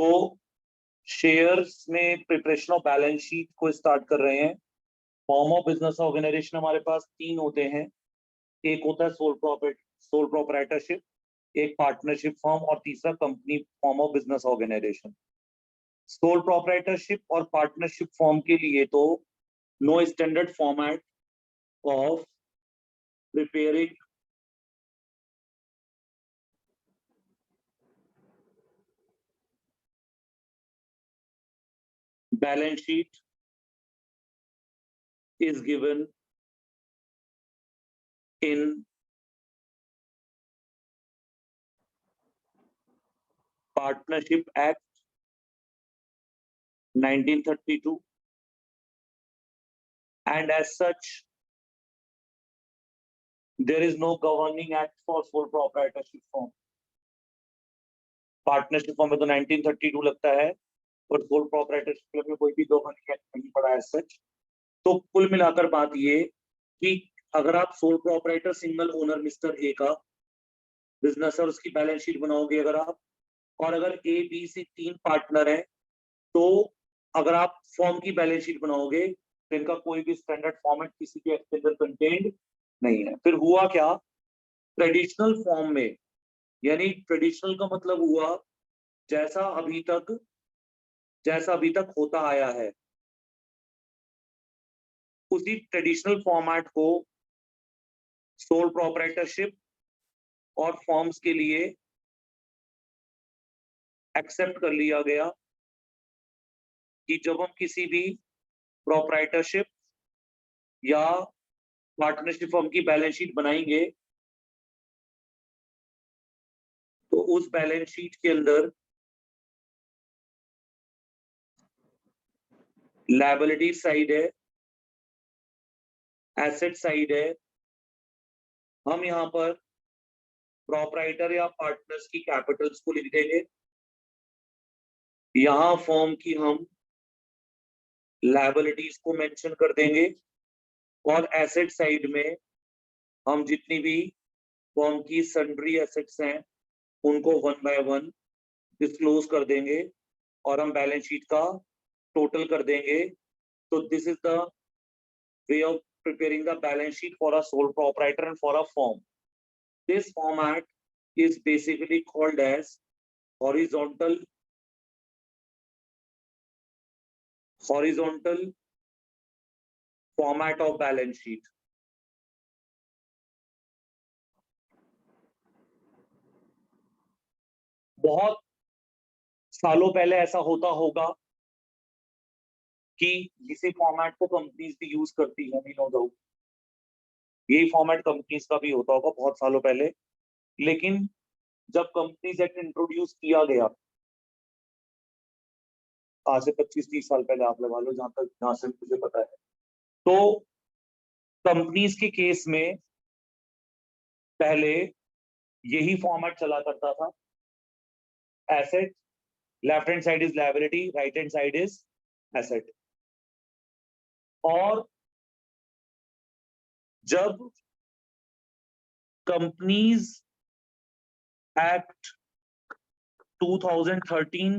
तो शेयर्स में preparation of balance sheet को स्टार्ट कर रहे हैं। फॉर्म ऑफ बिजनेस ऑर्गेनाइजेशन हमारे पास 3 होते हैं। एक होता है सोल प्रोप्राइटरशिप, एक पार्टनरशिप फॉर्म और तीसरा company form of business organisation. Sole proprietorship और पार्टनरशिप फॉर्म के लिए तो no standard format of preparing balance sheet is given in Partnership Act 1932, and as such there is no governing act for sole proprietorship form. Partnership form में तो 1932 लगता है, और sole proprietorship में कोई भी गवर्निंग एक्ट नहीं पड़ा है सच। तो कुल मिलाकर बात ये कि अगर आप sole proprietor single owner mister A का बिजनेस है और उसकी बैलेंस शीट बनाओगे अगर आप, और अगर ए बी सी 3 पार्टनर है, तो अगर आप फॉर्म की बैलेंस शीट बनाओगे तो इनका कोई भी स्टैंडर्ड फॉर्मेट किसी के एक्ट के अंदर कंटेन्ड नहीं है। फिर हुआ क्या, ट्रेडिशनल फॉर्म में, यानी ट्रेडिशनल का मतलब हुआ जैसा अभी तक होता आया है, उसी ट्रेडिशनल फॉर्मेट को सोल प्रोप्राइटरशिप और फॉर्म्स के लिए एक्सेप्ट कर लिया गया कि जब हम किसी भी प्रोप्राइटरशिप या पार्टनरशिप फॉर्म की बैलेंस शीट बनाएंगे तो उस बैलेंस शीट के अंदर लायबिलिटी साइड है, एसेट साइड है। हम यहां पर प्रोप्राइटर या पार्टनर्स की कैपिटल्स को लिख देंगे, यहां फॉर्म की हम लायबिलिटीज को मेंशन कर देंगे, और एसेट साइड में हम जितनी भी फॉर्म की सन्ड्री एसेट्स हैं उनको 1 बाय 1 डिस्क्लोज कर देंगे और हम बैलेंस शीट का टोटल कर देंगे। तो this is the way of preparing the balance sheet for a sole proprietor and for a firm. This format is basically called as horizontal format of balance sheet. बहुत सालों पहले ऐसा होता होगा कि इसी फॉर्मेट को कंपनीज भी यूज करती होंगी, नो डाउट। यही फॉर्मेट कंपनीज का भी होता होगा बहुत सालों पहले, लेकिन जब कंपनीज एक्ट इंट्रोड्यूस किया गया आज से 25-30 साल पहले आप लगा लो, जहां से मुझे पता है, तो कंपनीज के केस में पहले यही फॉर्मेट चला करता था। Asset, left hand side is liability, right hand side is asset. और जब कंपनीज एक्ट 2013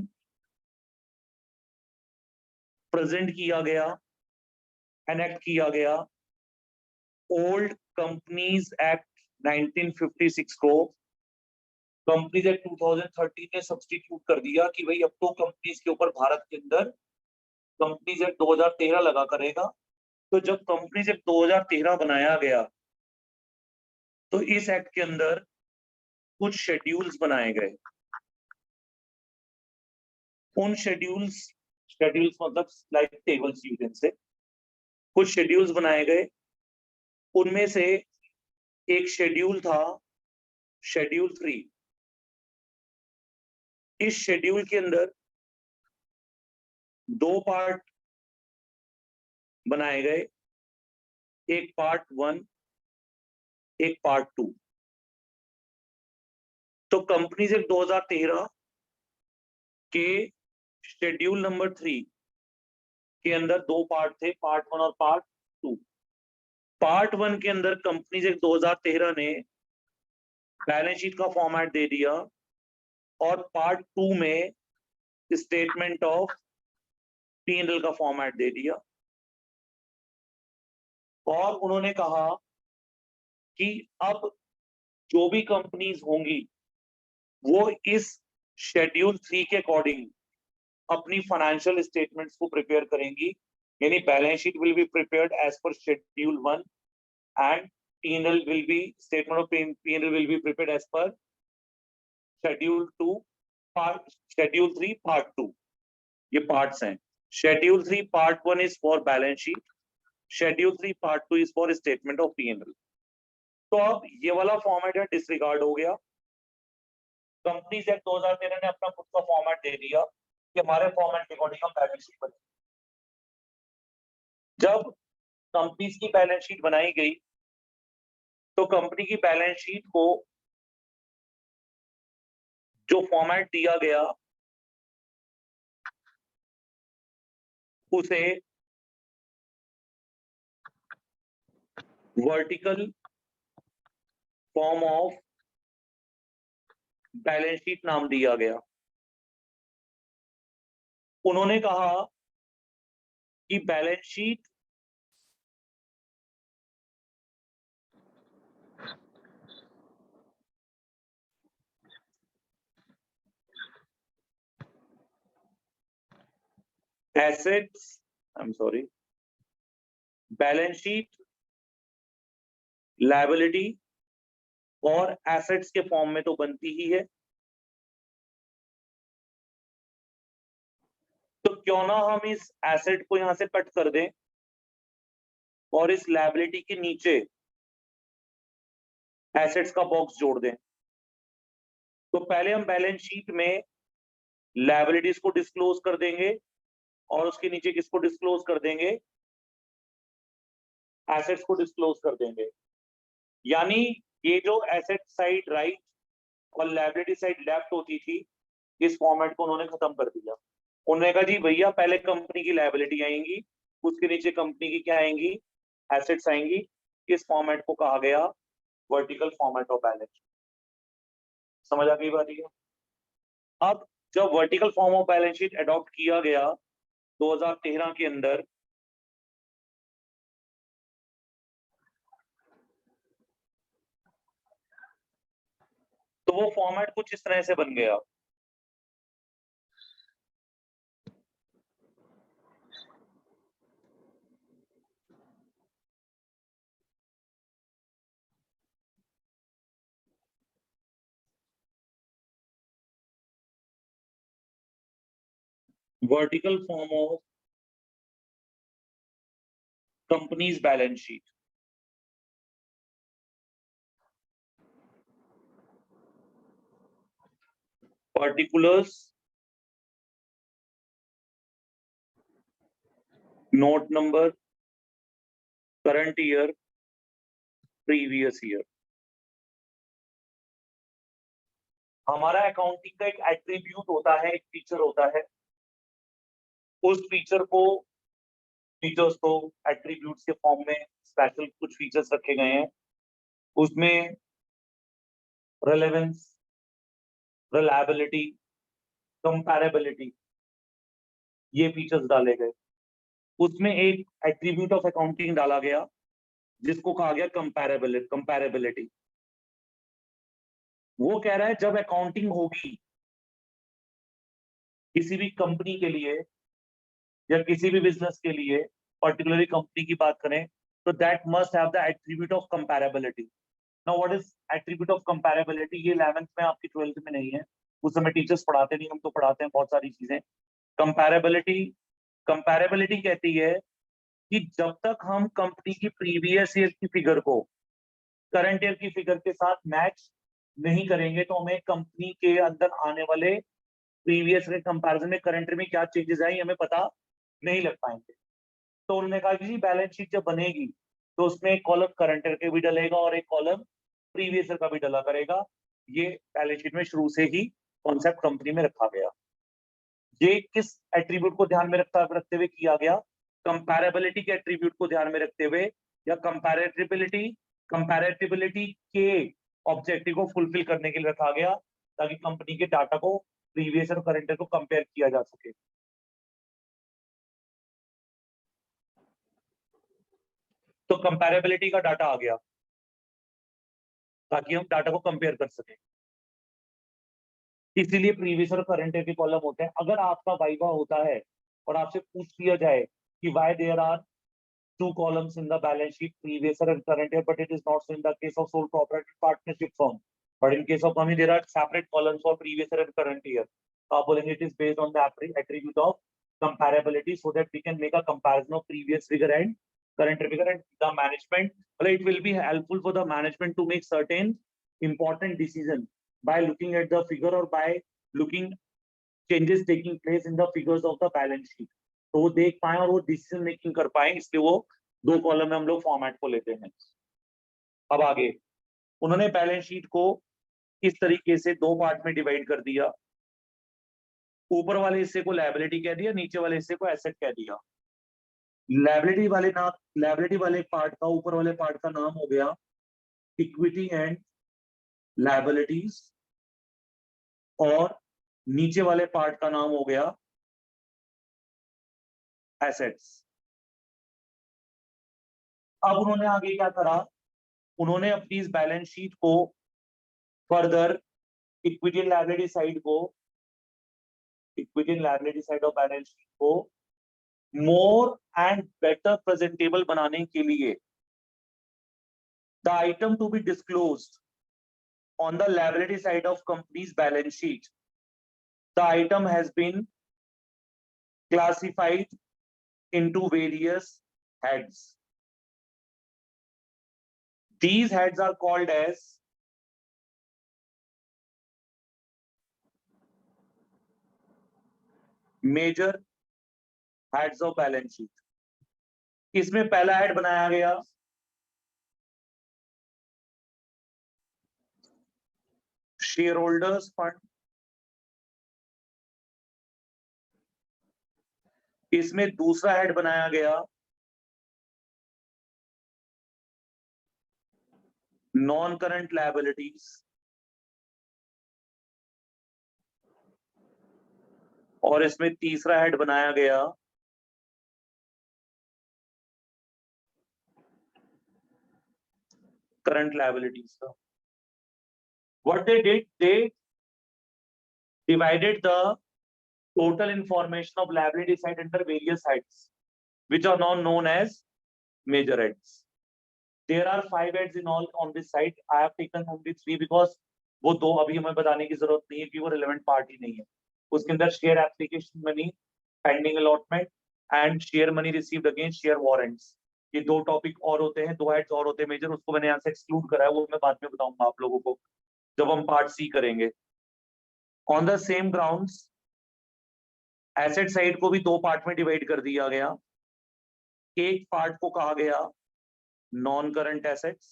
प्रेजेंट किया गया, एनेक्ट किया गया, ओल्ड कंपनीज एक्ट 1956 को कंपनीज एक्ट 2013 ने सब्स्टिट्यूट कर दिया कि भाई अब तो कंपनीज के ऊपर भारत के अंदर कंपनीज एक्ट 2013 लगा करेगा। तो जब कंपनीज एक्ट 2013 बनाया गया तो इस एक्ट के अंदर कुछ शेड्यूल्स बनाए गए। उन शेड्यूल्स मतलब like tables you can say, कुछ शेड्यूल्स बनाए गए। उनमें से एक शेड्यूल था शेड्यूल 3। इस शेड्यूल के अंदर 2 पार्ट बनाए गए, एक पार्ट 1, एक पार्ट 2। तो कंपनीज एक्ट 2013 के शेड्यूल नंबर 3 के अंदर 2 पार्ट थे, पार्ट 1 और पार्ट 2। पार्ट 1 के अंदर कंपनीज एक्ट 2013 ने बैलेंस शीट का फॉर्मेट दे दिया, और पार्ट 2 में स्टेटमेंट ऑफ P&L का फॉर्मेट दे दिया और उन्होंने कहा कि अब जो भी कंपनीज होंगी वो इस शेड्यूल 3 के अकॉर्डिंग अपनी फाइनेंशियल स्टेटमेंट्स को प्रिपेयर करेंगी, यानी balance sheet will be prepared as per schedule 1 and P&L will be statement of P&L will be prepared as per schedule 2 part schedule 3 part 2. ये पार्ट्स हैं. Schedule 3 part 1 is for balance sheet, Schedule 3 part 2 is for statement of P&L. तो अब ये वाला format है disregard हो गया. Companies act 2013 ने अपना खुद का फॉर्मेट दे दिया कि हमारे फॉर्मेट के अकॉर्डिंग हम बैलेंस शीट बनाएंगे. जब कंपनीज की बैलेंस शीट बनाई गई तो कंपनी की बैलेंस शीट को जो फॉर्मेट दिया गया उसे vertical form of balance sheet नाम दिया गया. उन्होंने कहा कि balance sheet assets, I'm sorry, balance sheet liability और एसेट्स के फॉर्म में तो बनती ही है, तो क्यों ना हम इस एसेट को यहां से कट कर दें और इस लायबिलिटी के नीचे एसेट्स का बॉक्स जोड़ दें. तो पहले हम बैलेंस शीट में लायबिलिटीज को डिस्क्लोज कर देंगे और उसके नीचे किसको डिस्क्लोज कर देंगे, एसेट्स को डिस्क्लोज कर देंगे. यानी ये जो एसेट साइड राइट और लायबिलिटी साइड लेफ्ट होती थी, इस फॉर्मेट को उन्होंने खत्म कर दिया. उन्होंने कहा जी भैया पहले कंपनी की लायबिलिटी आएंगी, उसके नीचे कंपनी की क्या आएंगी, एसेट्स आएंगी. इस फॉर्मेट को कहा गया वर्टिकल फॉर्मेट ऑफ बैलेंस. समझ आ गई बात ये? अब जब vertical form of balance sheet adopt किया गया 2013 के अंदर, तो वो फॉर्मेट कुछ इस तरह से बन गया. Vertical form of companies balance sheet. particulars, note number, current year, previous year. हमारा अकाउंटिंग का एक एट्रीब्यूट होता है, एक फीचर होता है. उस फीचर को फीचर्स को एट्रीब्यूट्स के फॉर्म में स्पेशल कुछ फीचर्स रखे गए हैं. उसमें रेलेवेंस, रिलायबिलिटी, कंपैरेबिलिटी, ये फीचर्स डाले गए. उसमें एक एट्रीब्यूट ऑफ अकाउंटिंग डाला गया जिसको कहा गया कंपैरेबिलिटी. वो कह रहा है जब अकाउंटिंग होगी किसी भी कंपनी के लिए या किसी भी बिजनेस के लिए, पर्टिकुलरली कंपनी की बात करें, तो that must have the attribute of comparability. Now what is attribute of comparability? ये 11th में आपकी 12th में नहीं है, उस समय टीचर्स पढ़ाते नहीं, हम तो पढ़ाते हैं बहुत सारी चीजें. कंपैरेबिलिटी कहती है कि जब तक हम कंपनी की प्रीवियस ईयर की फिगर को करंट ईयर की फिगर के साथ मैच नहीं करेंगे तो हमें कंपनी के अंदर आने वाले प्रीवियस के कंपैरिजन में करंट ईयर में क्या चेंजेस आई हमें पता नहीं लग पाएंगे. तो उन्होंने कहा कि जी बैलेंस शीट जब बनेगी तो उसमें एक कॉलम करंट ईयर के भी डलेगा और एक कॉलम प्रीवियस ईयर का भी डला करेगा. ये बैलेंस शीट में शुरू से ही कॉन्सेप्ट कंपनी में रखा गया. ये किस एट्रीब्यूट को ध्यान में रखते हुए किया गया? कंपैरेबिलिटी के एट्रीब्यूट को ध्यान में रखते हुए, या कंपैरेटिबिलिटी के ऑब्जेक्टिव को फुलफिल करने के लिए रखा गया ताकि कंपनी के डाटा को प्रीवियस और करंट ईयर को कंपेयर किया जा सके। तो कंपैरेबिलिटी का डाटा आ गया ताकि हम डाटा को कंपेयर कर सकें, इसीलिए प्रीवियस और करंट ईयर के कॉलम होते हैं। अगर आपका वाइवा होता है और आपसे पूछ लिया जाए कि why there are two columns in the balance sheet, previous year and current year, but it is not so in the case of sole proprietor partnership firm, but in case of company there are separate columns for previous year and current year. तो आप बोलेंगे it is based on the attribute of comparability so that we can make a comparison of previous figure and current figure, and the management, well, it will be helpful for the management to make certain important decision by looking at the figure or by looking changes taking place in the figures of the balance sheet, तो वो देख पाए और वो decision making कर पाए, इसलिए वो दो कॉलम में हम लोग फॉर्मेट को लेते हैं। अब आगे उन्होंने बैलेंस शीट को इस तरीके से दो पार्ट में डिवाइड कर दिया, ऊपर वाले हिस्से को लायबिलिटी कह दिया, नीचे वाले हिस्से को एसेट कह दिया। लायबिलिटी वाले पार्ट का, ऊपर वाले पार्ट का नाम हो गया इक्विटी एंड लायबिलिटीज, और नीचे वाले पार्ट का नाम हो गया एसेट्स। अब उन्होंने आगे क्या करा, उन्होंने अपनी इस बैलेंस शीट को further equity and liability side को, equity and liability side of balance sheet को मोर एंड बेटर प्रेजेंटेबल बनाने के लिए the item to be disclosed on the liability side of company's balance sheet, the item has been classified into various heads. These heads are called as major heads of balance sheet. इसमें पहला head बनाया गया share holders fund, इसमें दूसरा head बनाया गया non current liabilities, और इसमें तीसरा हेड बनाया गया करंट लायबिलिटीज का। What they did, they divided the total information of liability side under various heads, which are now known as major heads. There are 5 heads in all on this side. I have taken only 3 because वो दो अभी हमें बताने की जरूरत नहीं है कि वो relevant part ही नहीं है। उसके अंदर share application money, pending allotment and share money received against share warrants, ये दो टॉपिक और होते हैं, दो हेड्स और होते हैं मेजर, उसको मैंने यहाँ से एक्सक्लूड करा है, वो मैं बाद में बताऊंगा आप लोगों को जब हम पार्ट सी करेंगे। On the same grounds asset side को भी दो पार्ट में डिवाइड कर दिया गया। एक पार्ट को कहा गया नॉन करंट एसेट्स,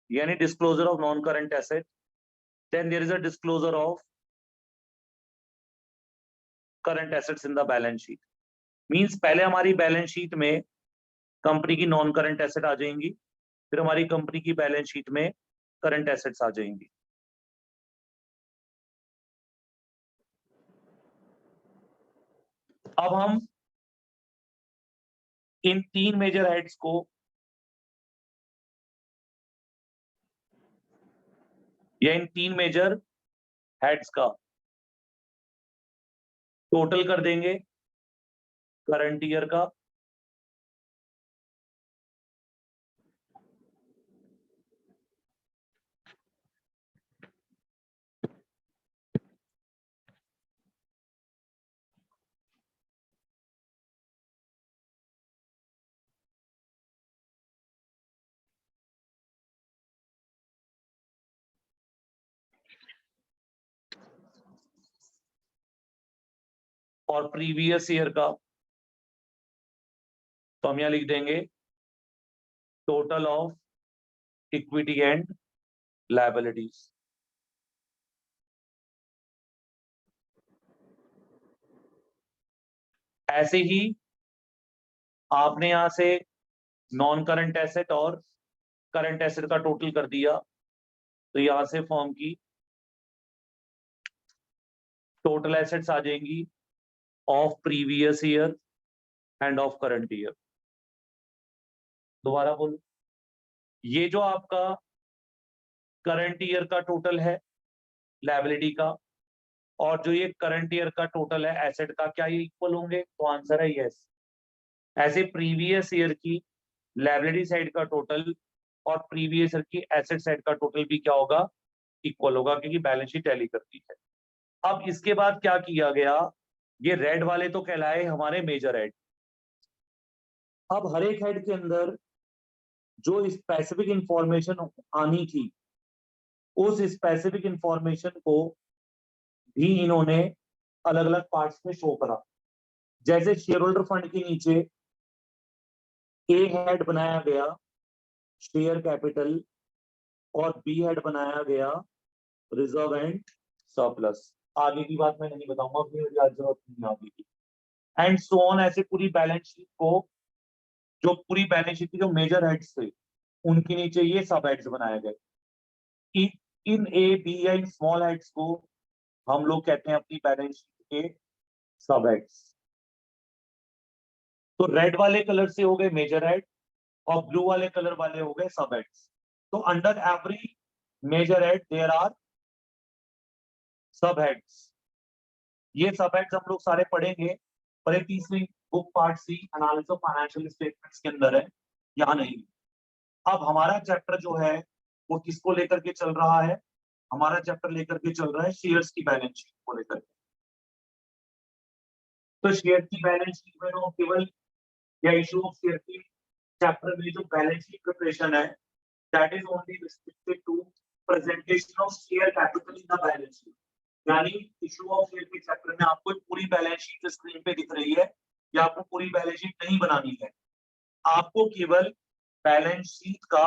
यानी disclosure of non current asset, then there is a disclosure of current assets in the balance sheet. Means पहले हमारी बैलेंस शीट में कंपनी की नॉन करंट एसेट आ जाएंगी, फिर हमारी कंपनी की बैलेंस शीट में करंट एसेट्स आ जाएंगी। अब हम इन 3 मेजर हेड्स को या इन 3 मेजर हेड्स का टोटल कर देंगे करंट ईयर का, और प्रीवियस ईयर का। तो हम यहां लिख देंगे total of equity and liabilities. ऐसे ही आपने यहां से नॉन करंट एसेट और करंट एसेट का टोटल कर दिया, तो यहां से फर्म की टोटल एसेट्स आ जाएंगी of previous year end of current year. दोबारा बोलो, ये जो आपका करंट ईयर का टोटल है लायबिलिटी का, और जो ये करंट ईयर का टोटल है एसेट का, क्या ये इक्वल होंगे? तो आंसर है यस। ऐसे प्रीवियस ईयर की लायबिलिटी साइड का टोटल और प्रीवियस ईयर की एसेट साइड का टोटल भी क्या होगा? इक्वल होगा, क्योंकि बैलेंस शीट टैली करती है। अब इसके बाद क्या किया गया, ये रेड वाले तो कहलाए हमारे मेजर हेड। अब हर एक हेड के अंदर जो स्पेसिफिक इंफॉर्मेशन आनी थी, उस स्पेसिफिक इंफॉर्मेशन को भी इन्होंने अलग अलग पार्ट्स में शो करा। जैसे शेयर होल्डर फंड के नीचे ए हेड बनाया गया शेयर कैपिटल, और बी हेड बनाया गया रिजर्व एंड सरप्लस। आगे की बात मैं नहीं बताऊंगा, क्योंकि आज जरूरत नहीं आगे की, एंड सो ऑन। ऐसे पूरी बैलेंस शीट को, जो पूरी बैलेंस शीट की जो मेजर हेड्स थे, उनके नीचे ये सब हेड्स बनाए गए। इन ए बी या इन स्मॉल हेड्स को हम लोग कहते हैं अपनी बैलेंस शीट के सब हेड्स। तो रेड वाले कलर से हो गए मेजर हेड, और ब्लू वाले कलर वाले हो गए सब हेड्स। तो under every major head there are sub heads. ये सब हेड्स हम लोग सारे पढ़ेंगे, पर एक तीसरी book part C analysis of financial statements के अंदर है, यहाँ नहीं। अब हमारा चैप्टर जो है वो किसको लेकर के चल रहा है? हमारा चैप्टर लेकर के चल रहा है शेयर्स की बैलेंस शीट को लेकर के। तो शेयर की बैलेंस शीट में तो केवल, या इशू ऑफ शेयर की चैप्टर में जो बैलेंस शीट प्रिपरेशन है, that is only restricted to presentation of share capital in the balance sheet. यानी इशू ऑफ शेयर के चैप्टर में आपको पूरी बैलेंस शीट स्क्रीन पे दिख रही है, या आपको पूरी बैलेंस शीट नहीं बनानी है, आपको केवल बैलेंस शीट का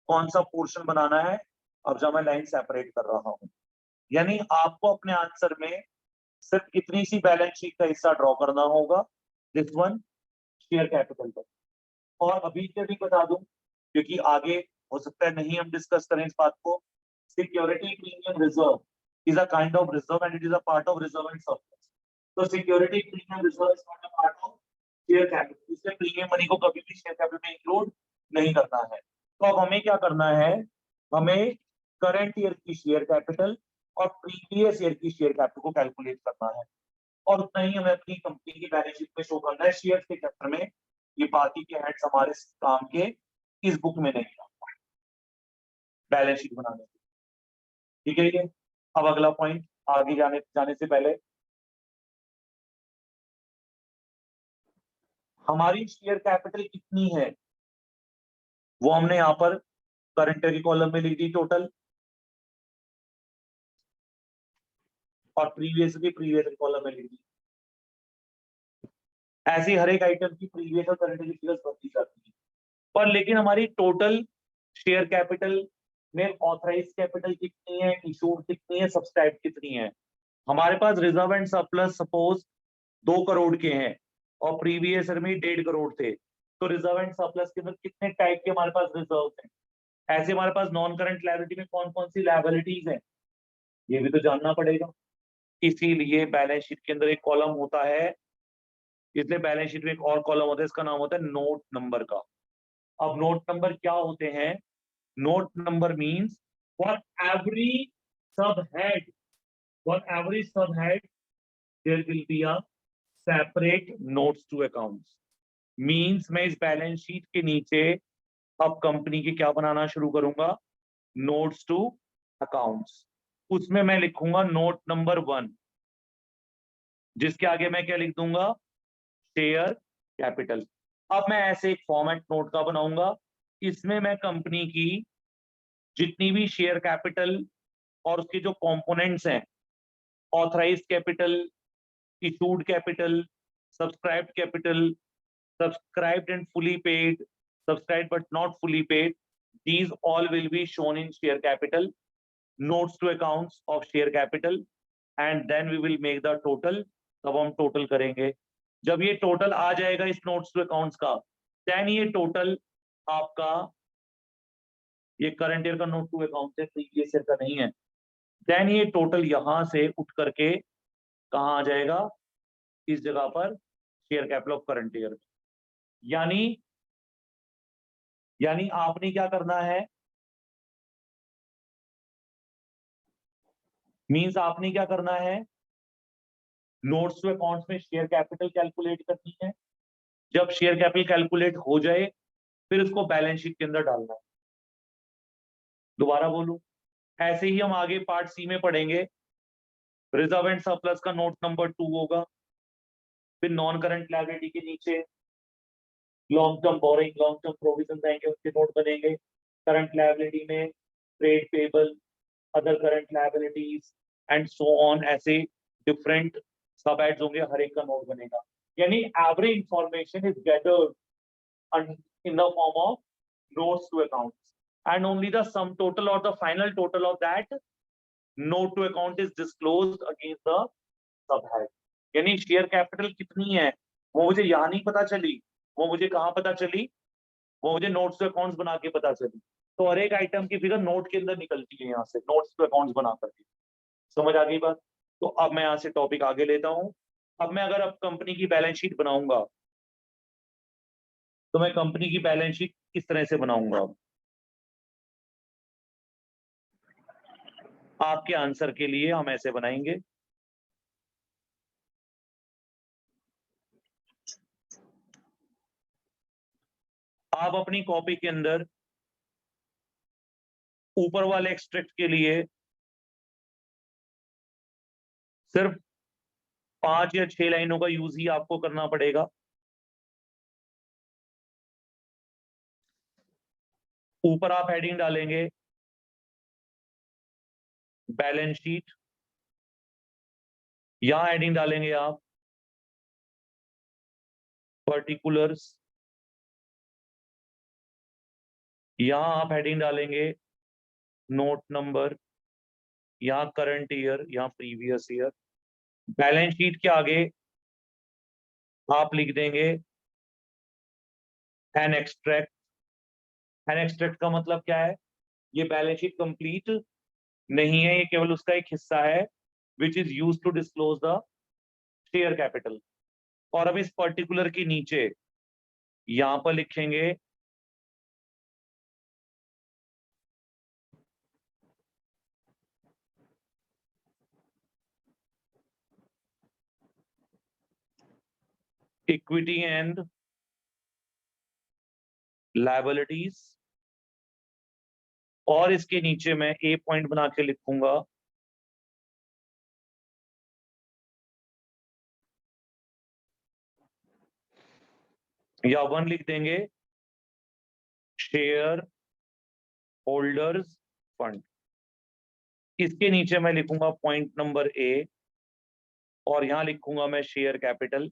कौन सा पोर्शन बनाना है। अब जब मैं लाइन सेपरेट कर रहा हूं, यानी आपको अपने आंसर में सिर्फ इतनी सी बैलेंस शीट का हिस्सा ड्रॉ करना होगा, दिस वन शेयर कैपिटल का। और अभी से भी बता दूं, क्योंकि आगे हो सकता है नहीं हम डिस्कस करें इस बात को, security premium reserve is a kind of reserve and it is a part of reserve and surplus. So security premium reserve is not a part of share capital. इसलिए प्रीमियम मनी को कभी भी share capital में include नहीं करना है। तो अब हमें क्या करना है, हमें करंट ईयर की शेयर कैपिटल और प्रीवियस ईयर की शेयर कैपिटल को कैलकुलेट करना है, और उतना ही हमें अपनी कंपनी की बैलेंस शीट में शो करना है। शेयर के चैप्टर में ये बाकी के हेड्स हमारे काम के इस बुक में नहीं है बैलेंस शीट बनाने के, ठीक है ये। अब अगला पॉइंट, आगे जाने से पहले हमारी शेयर कैपिटल कितनी है वो हमने यहां पर करंट ईयर की कॉलम में लिख दी टोटल, और प्रीवियस की कॉलम में लिख दी। ऐसी हर एक आइटम की प्रीवियस और करंट ईयर की फिगर्स भरती जाती है। पर लेकिन हमारी टोटल शेयर कैपिटल में ऑथराइज कैपिटल कितनी है, इशूड कितनी है, सब्सक्राइब कितनी है? हमारे पास reserve and surplus suppose 2 crore के हैं, और प्रीवियस ईयर में 1.5 करोड़ थे। तो रिजर्व एंड सरप्लस के अंदर कितने टाइप के हमारे पास रिजर्व हैं? ऐसे हमारे पास नॉन करंट लायबिलिटी में कौन कौन सी लायबिलिटीज हैं, ये भी तो जानना पड़ेगा। इसीलिए बैलेंस शीट के अंदर एक कॉलम होता है, इसलिए बैलेंस शीट में एक और कॉलम होता है, इसका नाम होता है नोट नंबर का। अब नोट नंबर क्या होते हैं? Note number means for every sub head, for every sub head there will be a separate notes to accounts. Means मैं इस बैलेंस शीट के नीचे अब कंपनी के क्या बनाना शुरू करूंगा? Notes to accounts. उसमें मैं लिखूंगा नोट नंबर 1, जिसके आगे मैं क्या लिख दूंगा? Share capital. अब मैं ऐसे एक फॉर्मेट नोट का बनाऊंगा, इसमें मैं कंपनी की जितनी भी शेयर कैपिटल और उसके जो कंपोनेंट्स हैं, authorised capital, issued capital, subscribed capital, subscribed and fully paid, subscribed but not fully paid, these all will be shown in share capital, notes to accounts of share capital, and then we will make the total। तब हम total करेंगे, जब ये total आ जाएगा इस notes to accounts का, then ये total आपका, ये करंट ईयर का नोट टू अकाउंट है, प्रीवियस ईयर का नहीं है, देन ये टोटल यहां से उठ करके कहाँ आ जाएगा, इस जगह पर share capital of current year. यानी आपने क्या करना है, मींस आपने क्या करना है, नोट्स टू अकाउंट्स में शेयर कैपिटल कैलकुलेट करनी है। जब शेयर कैपिटल कैलकुलेट हो जाए फिर उसको बैलेंस शीट के अंदर डालना है। दोबारा बोलूं, ऐसे ही हम आगे पार्ट सी में पढ़ेंगे। रिजर्व एंड सरप्लस का नोट नंबर 2 होगा। फिर नॉन करंट लायबिलिटी के नीचे long term borrowing, long term provision आएंगे, उसके नोट बनेंगे। करंट लायबिलिटी में trade payable, other current liabilities and so on, ऐसे डिफरेंट सब एड्स होंगे, हर एक का नोट बनेगा। यानी every information is gathered in the form of notes to accounts and only the sum total or the final total of that note to account is disclosed against the subhead। यानी share capital कितनी है वो मुझे यहाँ नहीं पता चली, वो मुझे कहाँ पता चली, वो मुझे नोट्स टू अकाउंट्स बना के पता चली। तो हर एक आइटम की फिगर नोट के अंदर निकलती है, यहाँ से नोट्स टू अकाउंट्स बना करके। समझ आ गई बात? तो अब मैं यहाँ से टॉपिक आगे लेता हूँ। अब मैं अगर अब कंपनी की बैलेंस शीट बनाऊंगा तो मैं कंपनी की बैलेंस शीट किस तरह से बनाऊंगा? आपके आंसर के लिए हम ऐसे बनाएंगे। आप अपनी कॉपी के अंदर ऊपर वाले एक्सट्रैक्ट के लिए सिर्फ 5 या 6 लाइनों का यूज ही आपको करना पड़ेगा। ऊपर आप हेडिंग डालेंगे बैलेंस शीट, यहां हेडिंग डालेंगे आप पर्टिकुलर्स, यहां आप हेडिंग डालेंगे नोट नंबर, यहां करंट ईयर, यहां प्रीवियस ईयर। बैलेंस शीट के आगे आप लिख देंगे एन एक्सट्रैक्ट। एन एक्सट्रैक्ट का मतलब क्या है? ये बैलेंस शीट कंप्लीट नहीं है, ये केवल उसका एक हिस्सा है which is use to disclose the share capital. और अब इस पर्टिकुलर के नीचे यहां पर लिखेंगे इक्विटी एंड लायबिलिटीज, और इसके नीचे मैं ए पॉइंट बना के लिखूंगा या 1 लिख देंगे शेयर होल्डर्स फंड। इसके नीचे मैं लिखूंगा पॉइंट नंबर ए, और यहां लिखूंगा मैं शेयर कैपिटल,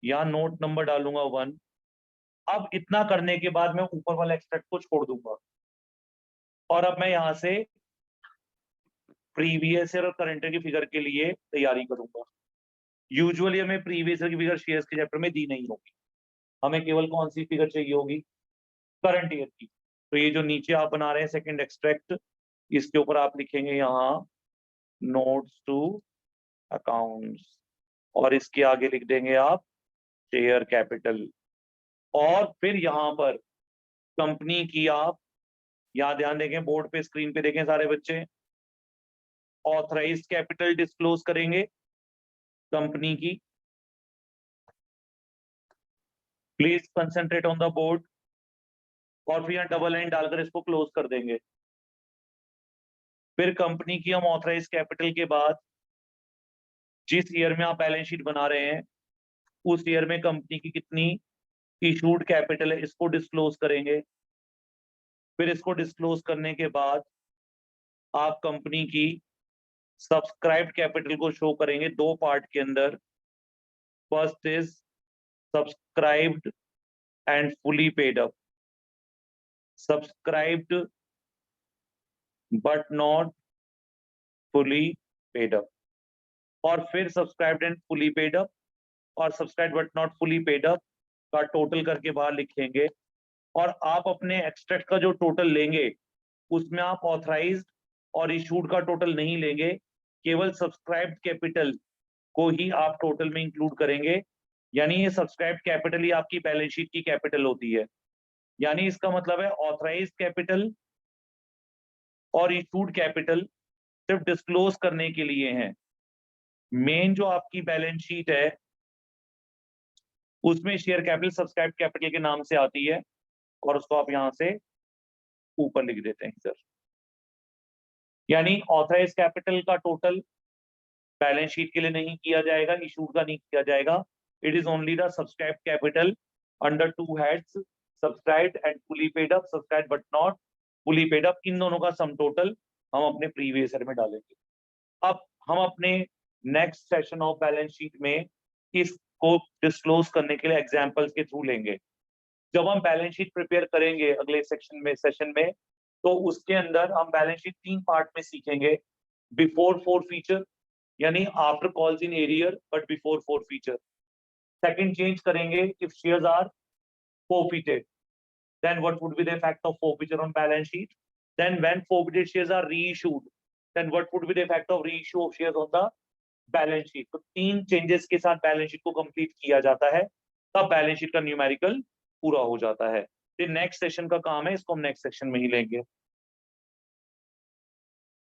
यहां नोट नंबर डालूंगा 1। अब इतना करने के बाद मैं ऊपर वाला एक्सट्रैक्ट को छोड़ दूंगा और अब मैं यहां से प्रीवियस ईयर और करंट ईयर की फिगर के लिए तैयारी करूंगा। यूजुअली हमें प्रीवियस ईयर की फिगर शेयर्स के चैप्टर में दी नहीं होगी, हमें केवल कौन सी फिगर चाहिए होगी? करंट ईयर की। तो ये जो नीचे आप बना रहे हैं सेकंड एक्सट्रैक्ट, इसके ऊपर आप लिखेंगे यहाँ नोट्स टू अकाउंट्स, और इसके आगे लिख देंगे आप शेयर कैपिटल। और फिर यहाँ पर कंपनी की आप यहाँ ध्यान देंगे, बोर्ड पे स्क्रीन पे देखें सारे बच्चे, ऑथराइज्ड कैपिटल डिस्क्लोज करेंगे कंपनी की। Please concentrate on the board. और फिर यहाँ डबल लाइन डालकर इसको क्लोज कर देंगे। फिर कंपनी की हम ऑथराइज कैपिटल के बाद जिस ईयर में आप बैलेंस शीट बना रहे हैं उस ईयर में कंपनी की कितनी इशूड कैपिटल है इसको डिस्क्लोज करेंगे। फिर इसको डिस्क्लोज करने के बाद आप कंपनी की सब्सक्राइब्ड कैपिटल को शो करेंगे दो पार्ट के अंदर। First is subscribed and fully paid up, subscribed but not fully paid up, और फिर subscribed and fully paid up और subscribed but not fully paid up का टोटल करके बाहर लिखेंगे। और आप अपने एक्सट्रैक्ट का जो टोटल लेंगे उसमें आप ऑथराइज्ड और इशूड का टोटल नहीं लेंगे, केवल सब्सक्राइब्ड कैपिटल को ही आप टोटल में इंक्लूड करेंगे, यानी ये सब्सक्राइब्ड कैपिटल ही आपकी बैलेंस शीट की कैपिटल होती है। यानी इसका मतलब है ऑथराइज्ड कैपिटल और इशूड कैपिटल सिर्फ डिस्क्लोज करने के लिए हैं। मेन जो आपकी बैलेंस शीट है उसमें शेयर कैपिटल सब्सक्राइब कैपिटल के नाम से आती है, और उसको आप यहां से ऊपर लिख देते हैं सर। यानी ऑथराइज कैपिटल का टोटल बैलेंस शीट के लिए नहीं किया जाएगा, इशूड का नहीं किया जाएगा। It is only the subscribe capital under two heads, subscribed and fully paid up, subscribed but not fully paid up, इन दोनों का सम टोटल हम अपने प्रीवियस ईयर में डालेंगे। अब हम अपने next session of balance sheet में इसको डिस्क्लोज करने के लिए एग्जांपल्स के थ्रू लेंगे। जब हम बैलेंस शीट प्रिपेयर करेंगे अगले सेशन में तो उसके अंदर हम बैलेंस शीट 3 पार्ट में सीखेंगे। बिफोर फोर फीचर, यानी after calls in arrear but before forfeiture. Second change करेंगे if shares are forfeited, then what would be the effect of forfeiture on balance sheet? Then when forfeited shares are reissued, then what would be the effect of reissue of shares on the balance sheet? तो 3 changes के साथ balance sheet को complete किया जाता है, तब balance sheet का numerical पूरा हो जाता है। फिर नेक्स्ट सेशन का काम है, इसको हम नेक्स्ट सेक्शन में ही लेंगे।